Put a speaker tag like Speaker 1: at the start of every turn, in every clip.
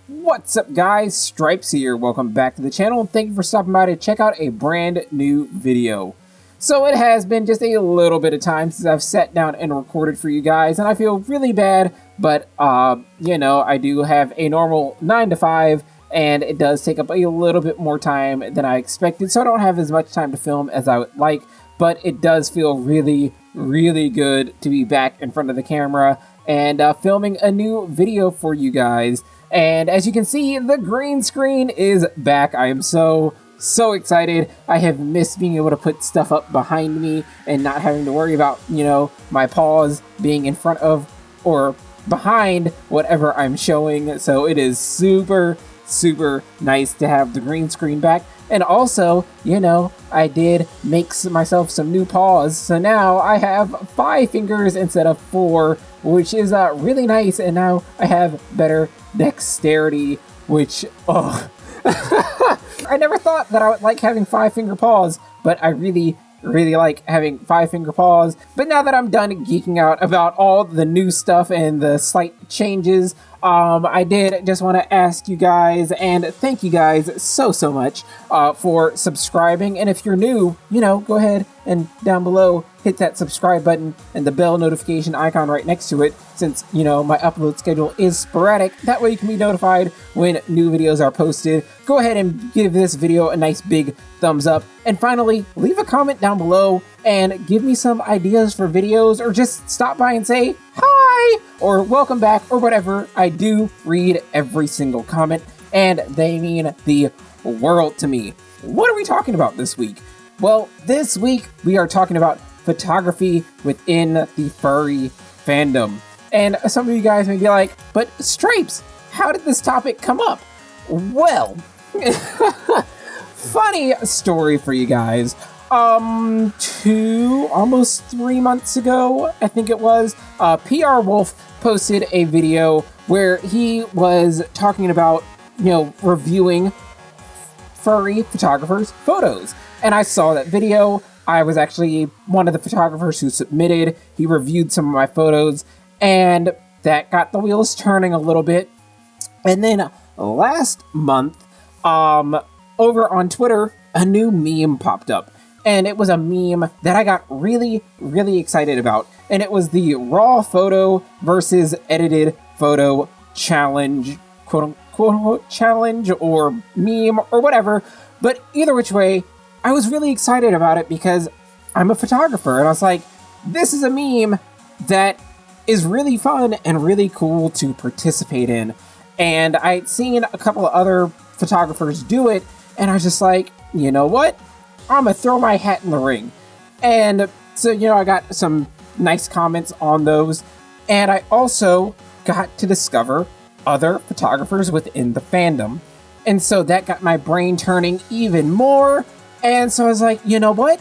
Speaker 1: What's up guys, Stripes here, welcome back to the channel and thank you for stopping by to check out a brand new video. So it has been just a little bit of time since I've sat down and recorded for you guys and I feel really bad, but you know, I do have a normal 9 to 5 and it does take up a little bit more time than I expected, so I don't have as much time to film as I would like, but it does feel really good to be back in front of the camera and filming a new video for you guys. And as you can see, the green screen is back. I am so excited. I have missed being able to put stuff up behind me and not having to worry about, you know, my paws being in front of or behind whatever I'm showing. So it is super nice to have the green screen back. And also, you know, I did make myself some new paws. So now I have 5 fingers instead of 4, which is really nice. And now I have better dexterity, which, oh, I never thought that I would like having 5-finger paws, but I really like having 5-finger paws. But now that I'm done geeking out about all the new stuff and the slight changes, I did just want to ask you guys and thank you guys so much for subscribing. And if you're new, you know, go ahead and down below hit that subscribe button and the bell notification icon right next to it, since, you know, my upload schedule is sporadic. That way you can be notified when new videos are posted. Go ahead and give this video a nice big thumbs up. And finally, leave a comment down below and give me some ideas for videos, or just stop by and say hi or welcome back or whatever. I do read every single comment and they mean the world to me. What are we talking about this week? Well, this week we are talking about photography within the furry fandom. And some of you guys may be like, but Stripes, how did this topic come up? Well, funny story for you guys. Almost 3 months ago, I think it was, PR Wolf posted a video where he was talking about, you know, reviewing furry photographers' photos. And I saw that video. I was actually one of the photographers who submitted. He reviewed some of my photos, and that got the wheels turning a little bit. And then last month, over on Twitter, a new meme popped up. And it was a meme that I got really excited about. And it was the raw photo versus edited photo challenge, quote unquote challenge, or meme, or whatever. But either which way, I was really excited about it because I'm a photographer. And I was like, this is a meme that is really fun and really cool to participate in. And I'd seen a couple of other photographers do it. And I was just like, you know what? I'm gonna throw my hat in the ring. And so, you know, I got some nice comments on those. And I also got to discover other photographers within the fandom. And so that got my brain turning even more. And so I was like, you know what?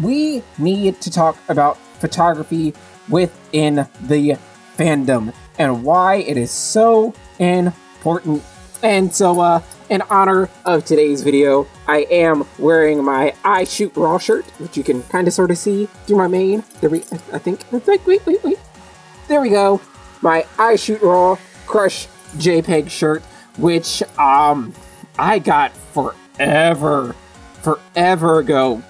Speaker 1: We need to talk about photography within the fandom and why it is so important. And so, in honor of today's video, I am wearing my I Shoot Raw shirt, which you can kind of sort of see through my mane. I think. Wait. There we go. My I Shoot Raw Crush JPEG shirt, which I got forever ago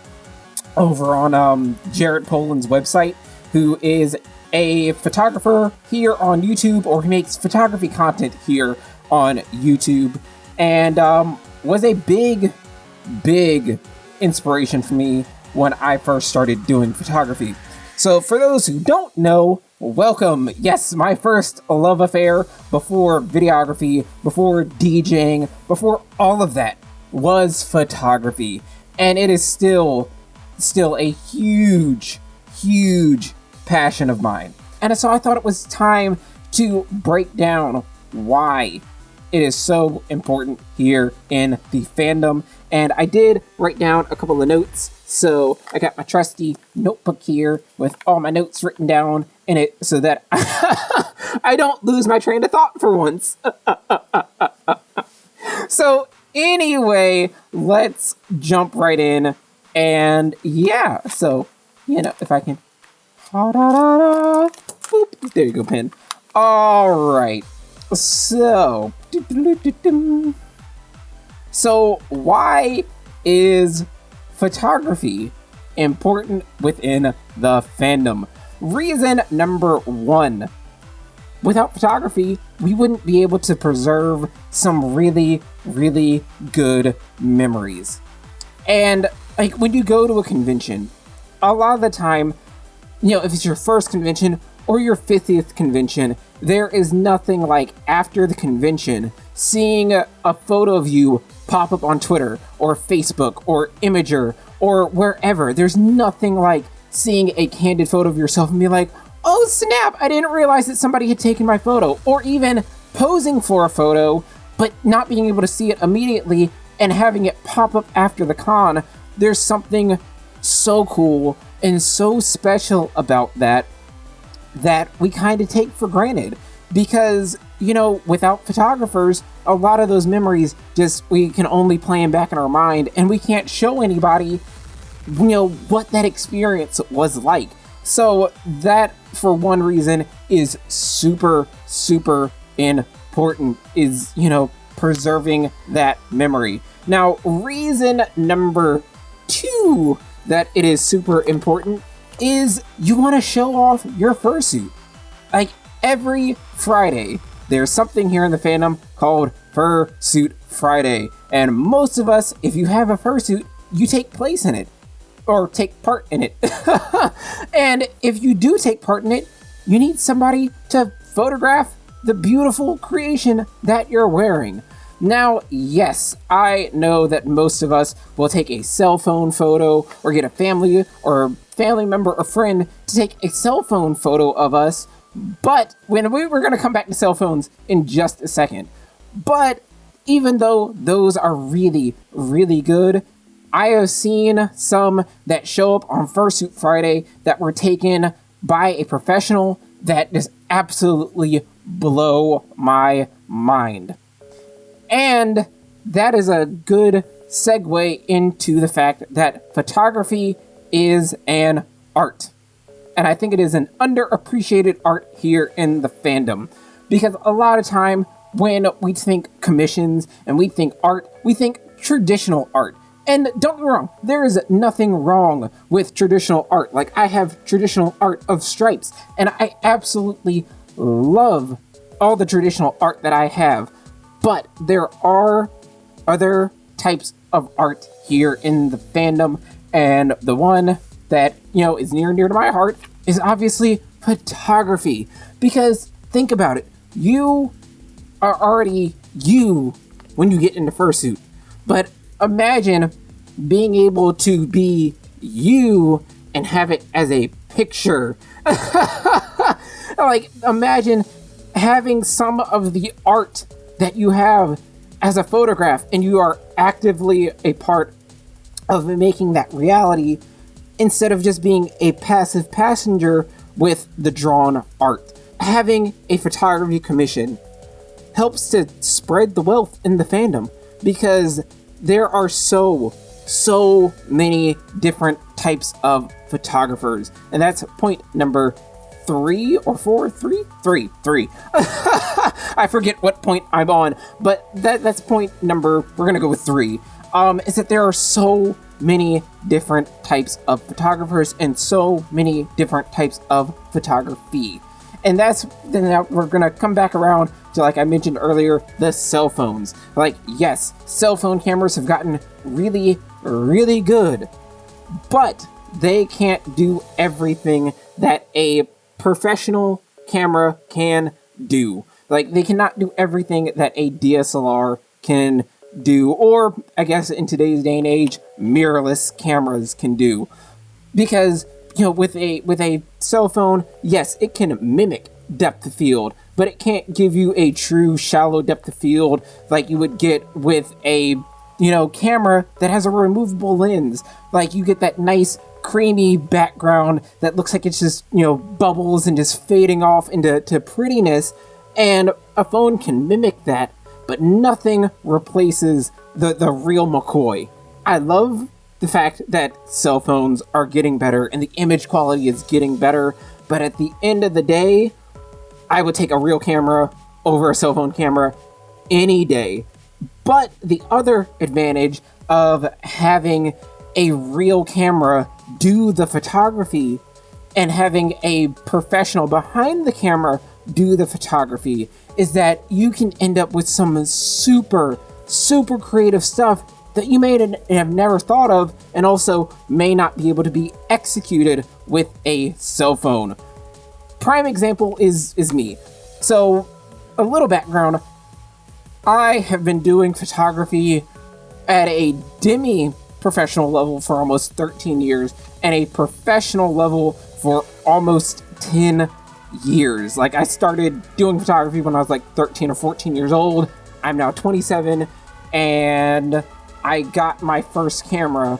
Speaker 1: over on Jared Poland's website, who is a photographer here on YouTube, or he makes photography content here on YouTube, and was a big inspiration for me when I first started doing photography. So for those who don't know, welcome. Yes, my first love affair before videography, before DJing, before all of that was photography. And it is still a huge passion of mine. And so I thought it was time to break down why it is so important here in the fandom. And I did write down a couple of notes. So I got my trusty notebook here with all my notes written down in it so that I don't lose my train of thought for once. So anyway, let's jump right in. And yeah, so, you know, if I can, boop, there you go, pen. All right. So, why is photography important within the fandom? Reason number one. Without photography, we wouldn't be able to preserve some really, really good memories. And like when you go to a convention, a lot of the time, if it's your first convention or your 50th convention, there is nothing like after the convention seeing a photo of you pop up on Twitter or Facebook or Imager or wherever. There's nothing like seeing a candid photo of yourself and be like, oh snap, I didn't realize that somebody had taken my photo. Or even posing for a photo, but not being able to see it immediately and having it pop up after the con. There's something so cool and so special about that we kind of take for granted. Because, without photographers, a lot of those memories we can only play them back in our mind, and we can't show anybody, what that experience was like. So that, for one reason, is super, super important, is, preserving that memory. Now, reason number two that it is super important is you want to show off your fursuit. Like, every Friday, there's something here in the fandom called Fursuit Friday. And most of us, if you have a fursuit, you take place in it. Or take part in it. And if you do take part in it, you need somebody to photograph the beautiful creation that you're wearing. Now, yes, I know that most of us will take a cell phone photo or get a family member or friend to take a cell phone photo of us. But we're going to come back to cell phones in just a second. But even though those are really, really good, I have seen some that show up on Fursuit Friday that were taken by a professional that just absolutely blow my mind. And that is a good segue into the fact that photography is an art. And I think it is an underappreciated art here in the fandom. Because a lot of time when we think commissions and we think art, we think traditional art. And don't get me wrong, there is nothing wrong with traditional art. Like, I have traditional art of stripes, and I absolutely love all the traditional art that I have. But there are other types of art here in the fandom, and the one that, is near and dear to my heart is obviously photography. Because think about it, you are already you when you get into fursuit. But imagine being able to be you and have it as a picture. Like, imagine having some of the art that you have as a photograph and you are actively a part of making that reality instead of just being a passive passenger with the drawn art. Having a photography commission helps to spread the wealth in the fandom because there are so many different types of photographers. And that's point number 3 or 4? Three. I forget what point I'm on, but that's point number, we're gonna go with 3. Is that there are so many different types of photographers and so many different types of photography. And then we're gonna come back around to, like I mentioned earlier, the cell phones. Like, yes, cell phone cameras have gotten really, really good, but they can't do everything that a professional camera can do. Like, they cannot do everything that a DSLR can do, or I guess in today's day and age, mirrorless cameras can do. Because, with a cell phone, yes, it can mimic depth of field, but it can't give you a true shallow depth of field like you would get with a, camera that has a removable lens. Like, you get that nice creamy background that looks like it's just, bubbles and just fading off into prettiness, and a phone can mimic that, but nothing replaces the real McCoy. I love the fact that cell phones are getting better and the image quality is getting better, but at the end of the day, I would take a real camera over a cell phone camera any day. But the other advantage of having a real camera do the photography and having a professional behind the camera do the photography is that you can end up with some super creative stuff that you may have never thought of, and also may not be able to be executed with a cell phone. Prime example is me. So, a little background. I have been doing photography at a professional level for almost 13 years, and a professional level for almost 10 years. Like, I started doing photography when I was like 13 or 14 years old. I'm now 27, and I got my first camera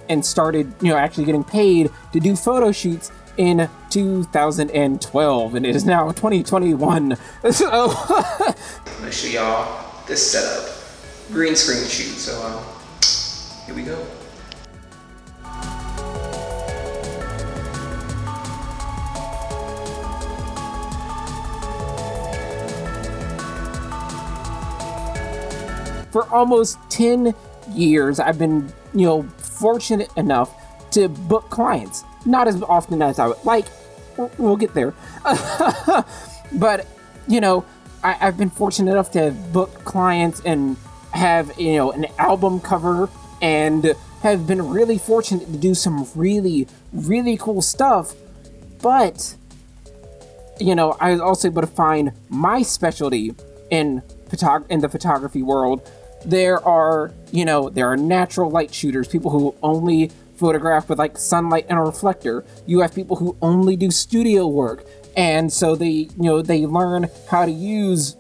Speaker 1: and started, actually getting paid to do photo shoots in 2012, and it is now 2021. So, I'm gonna show y'all this setup. Green screen shoot, so here we go. For almost 10 years, I've been, fortunate enough to book clients. Not as often as I would like. We'll get there. But, I've been fortunate enough to book clients and have, an album cover, and have been really fortunate to do some really cool stuff. But, I was also able to find my specialty in the photography world. There are natural light shooters, people who only photograph with like sunlight and a reflector. You have people who only do studio work, and so they learn how to use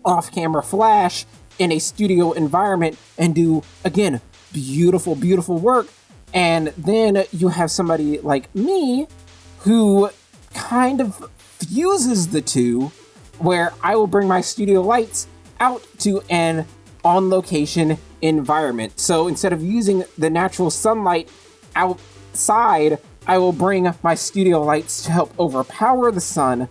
Speaker 1: off-camera flash in a studio environment and do, again, beautiful work. And then you have somebody like me who kind of fuses the two, where I will bring my studio lights out to an on-location environment. So instead of using the natural sunlight outside, I will bring my studio lights to help overpower the sun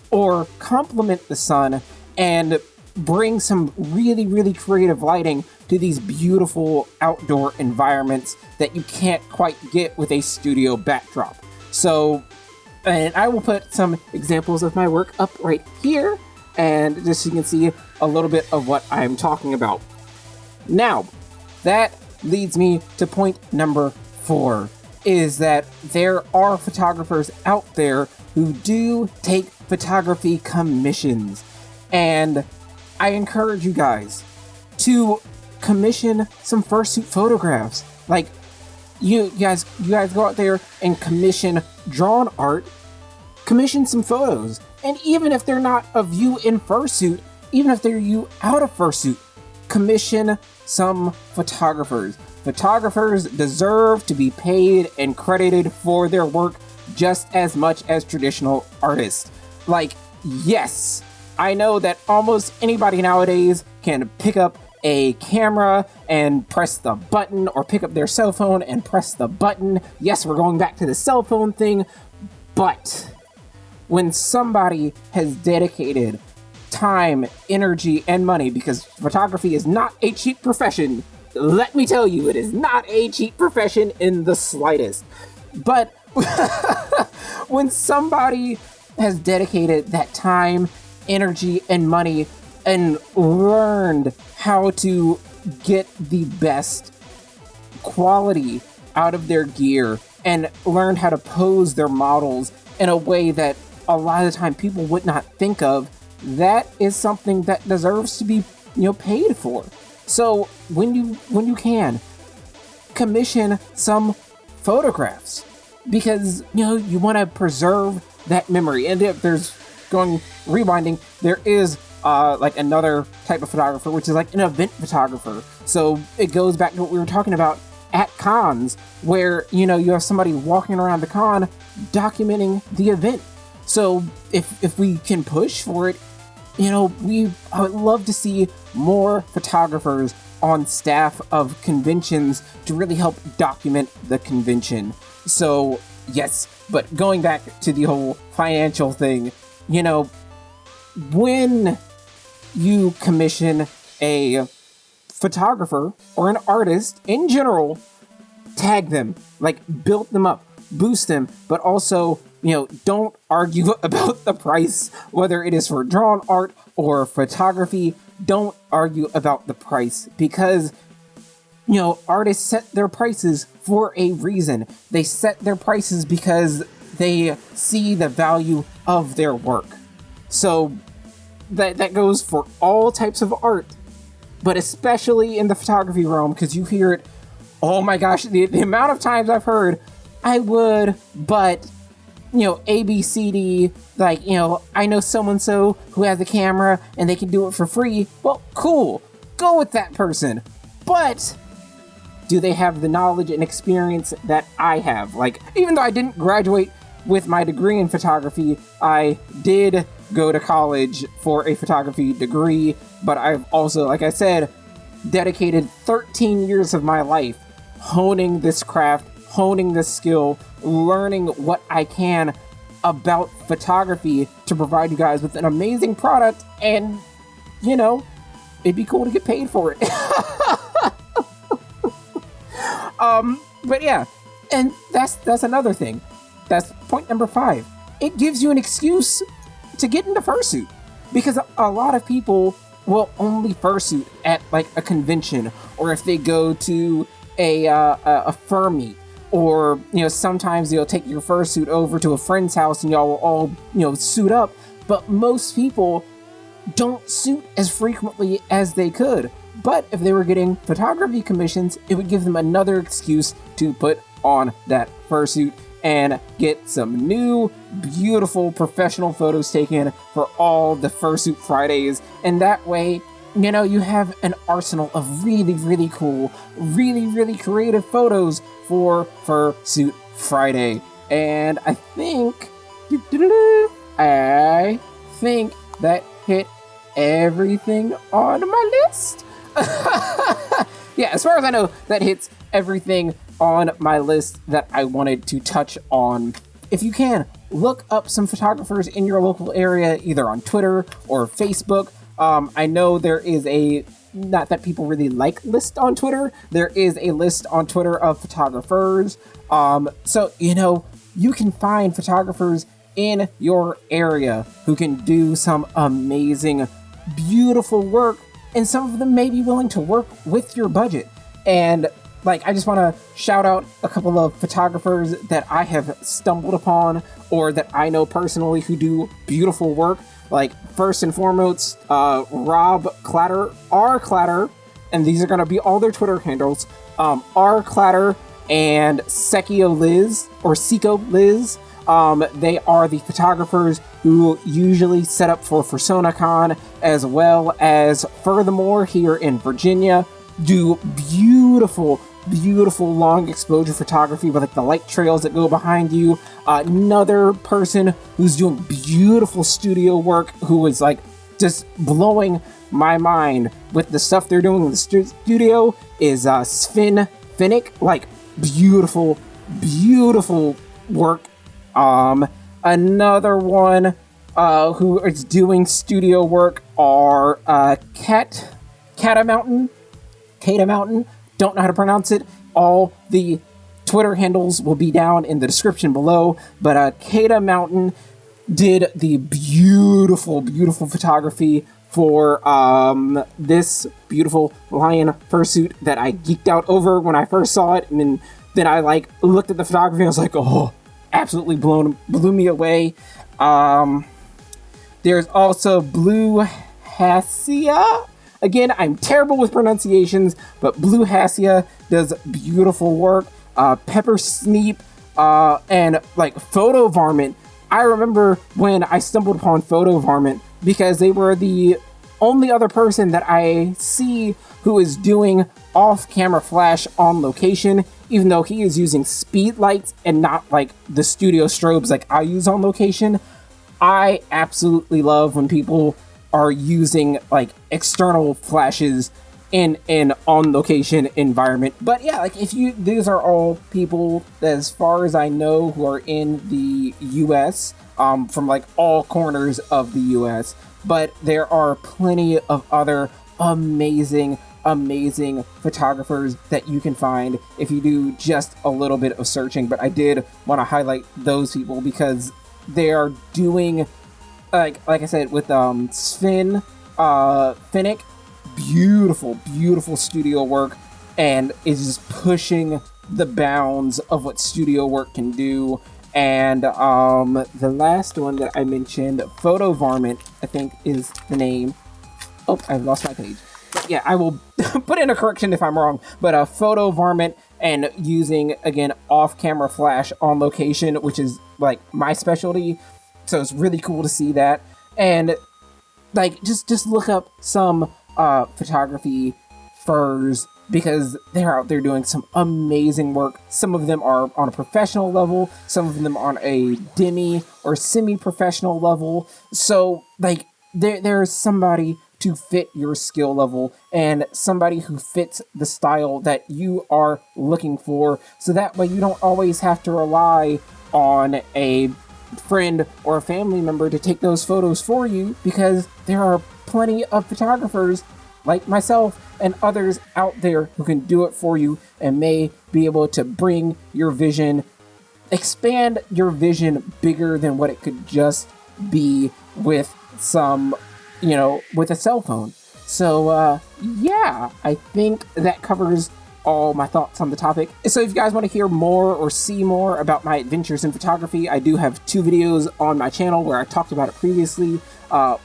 Speaker 1: or complement the sun and bring some really creative lighting to these beautiful outdoor environments that you can't quite get with a studio backdrop. So, and I will put some examples of my work up right here, and just so you can see a little bit of what I'm talking about. Now, that leads me to point number 4, is that there are photographers out there who do take photography commissions. And I encourage you guys to commission some fursuit photographs. Like, you guys go out there and commission drawn art, commission some photos. And even if they're not of you in fursuit, even if they're you out of fursuit, commission some photographers. Photographers deserve to be paid and credited for their work just as much as traditional artists. Like, yes, I know that almost anybody nowadays can pick up a camera and press the button, or pick up their cell phone and press the button. Yes, we're going back to the cell phone thing, but when somebody has dedicated time, energy, and money, because photography is not a cheap profession. Let me tell you, it is not a cheap profession in the slightest. But when somebody has dedicated that time, energy, and money and learned how to get the best quality out of their gear and learned how to pose their models in a way that a lot of the time people would not think of, that is something that deserves to be, paid for. So when you can, commission some photographs, because you want to preserve that memory. And if there's rewinding, there is like another type of photographer, which is like an event photographer. So it goes back to what we were talking about at cons, where you have somebody walking around the con documenting the event. So if we can push for it, I would love to see more photographers on staff of conventions to really help document the convention. So yes, but going back to the whole financial thing, when you commission a photographer or an artist in general, tag them, like build them up, boost them, but also, don't argue about the price, whether it is for drawn art or photography. Don't argue about the price, because artists set their prices for a reason. They set their prices because they see the value of their work. So that goes for all types of art, but especially in the photography realm, because you hear it, oh my gosh, the amount of times I've heard, I would, but, A, B, C, D, like, I know so-and-so who has a camera and they can do it for free. Well, cool, go with that person. But do they have the knowledge and experience that I have? Like, even though I didn't graduate with my degree in photography, I did go to college for a photography degree, but I've also, like I said, dedicated 13 years of my life honing this craft, honing this skill, learning what I can about photography to provide you guys with an amazing product, and, it'd be cool to get paid for it. But yeah, and that's another thing. That's point number 5. It gives you an excuse to get into fursuit, because a lot of people will only fursuit at like a convention, or if they go to a fur meet, or sometimes you'll take your fursuit over to a friend's house and y'all will all suit up. But most people don't suit as frequently as they could. But if they were getting photography commissions, it would give them another excuse to put on that fursuit and get some new, beautiful, professional photos taken for all the Fursuit Fridays. And that way, you have an arsenal of really, really cool, really, really creative photos for Fursuit Friday. And I think that hit everything on my list. Yeah, as far as I know, that hits everything on my list that I wanted to touch on. If you can, look up some photographers in your local area, either on Twitter or Facebook. I know there is not that people really like list on Twitter, there is a list on Twitter of photographers. So, you can find photographers in your area who can do some amazing, beautiful work, and some of them may be willing to work with your budget. And I just want to shout out a couple of photographers that I have stumbled upon, or that I know personally, who do beautiful work. Like, first and foremost, Rob Clatter, R Clatter, and these are going to be all their Twitter handles, R Clatter and Sekio Liz, or Seiko Liz. They are the photographers who usually set up for FursonaCon, as well as Furthermore here in Virginia, do beautiful long exposure photography with the light trails that go behind you. Another person who's doing beautiful studio work, who is just blowing my mind with the stuff they're doing in the studio, is Sven Finnick. Beautiful work. Another one who is doing studio work are Kata Mountain. Don't know how to pronounce it. All the Twitter handles will be down in the description below. But Kata Mountain did the beautiful photography for this beautiful lion fursuit that I geeked out over when I first saw it. And then I looked at the photography and I was like, oh, absolutely blew me away. There's also Blue Hassia. Again, I'm terrible with pronunciations, but Blue Hassia does beautiful work. Pepper Sneep, and Photo Varmint. I remember when I stumbled upon Photo Varmint because they were the only other person that I see who is doing off-camera flash on location, even though he is using speed lights and not the studio strobes I use on location. I absolutely love when people are using external flashes in an on-location environment. But yeah, these are all people, as far as I know, who are in the US, from all corners of the US. but there are plenty of other amazing photographers that you can find if you do just a little bit of searching. But I did want to highlight those people because they are doing, like I said, with Sven Finnick, beautiful studio work, and is just pushing the bounds of what studio work can do. And the last one that I mentioned, Photo Varmint, I think is the name. Oh, I lost my page. But yeah, I will put in a correction if I'm wrong. But Photo Varmint, and using, again, off-camera flash on location, which is like my specialty. So it's really cool to see that. And like, just look up some photography furs, because they're out there doing some amazing work. Some of them are on a professional level, some of them on a demi or semi-professional level. So like, there's somebody to fit your skill level and somebody who fits the style that you are looking for, so that way you don't always have to rely on a friend or a family member to take those photos for you, because there are plenty of photographers like myself and others out there who can do it for you and may be able to bring your vision, expand your vision bigger than what it could just be with some, with a cell phone. So, yeah, I think that covers all my thoughts on the topic. So if you guys want to hear more or see more about my adventures in photography, I do have 2 videos on my channel where I talked about it previously.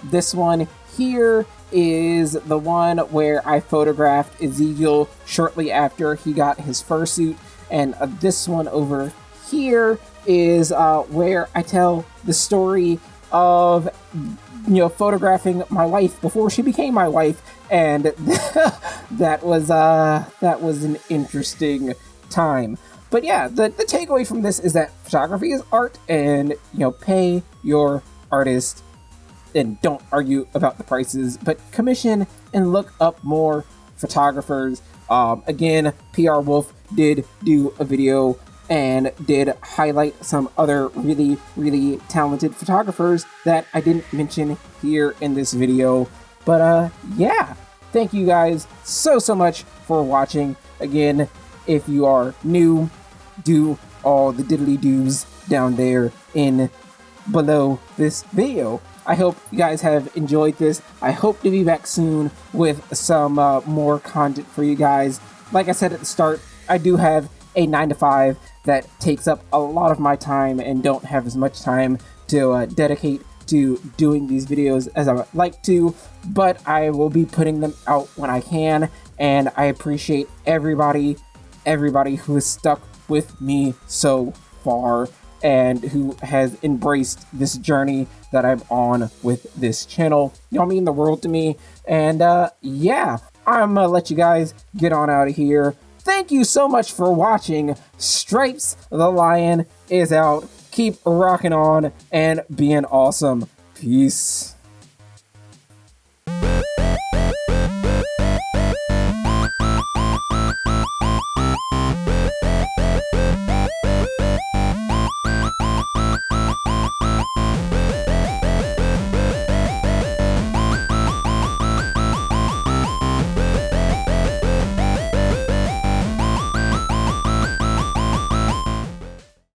Speaker 1: This one here is the one where I photographed Ezekiel shortly after he got his fursuit, and this one over here is where I tell the story of photographing my wife before she became my wife, and that was an interesting time. But yeah, the takeaway from this is that photography is art, and pay your artist and don't argue about the prices, but commission and look up more photographers. Again, PR Wolf did do a video and did highlight some other really talented photographers that I didn't mention here in this video. But yeah, thank you guys so much for watching. Again, if you are new, do all the diddly doos down there in below this video. I hope you guys have enjoyed this. I hope to be back soon with some more content for you guys. Like I said at the start, I do have a 9-to-5 that takes up a lot of my time and don't have as much time to dedicate to doing these videos as I would like to, but I will be putting them out when I can, and I appreciate everybody who has stuck with me so far and who has embraced this journey that I'm on with this channel. Y'all mean the world to me. And yeah, I'm gonna let you guys get on out of here. Thank you so much for watching. Stripes the Lion is out. Keep rocking on and being awesome. Peace.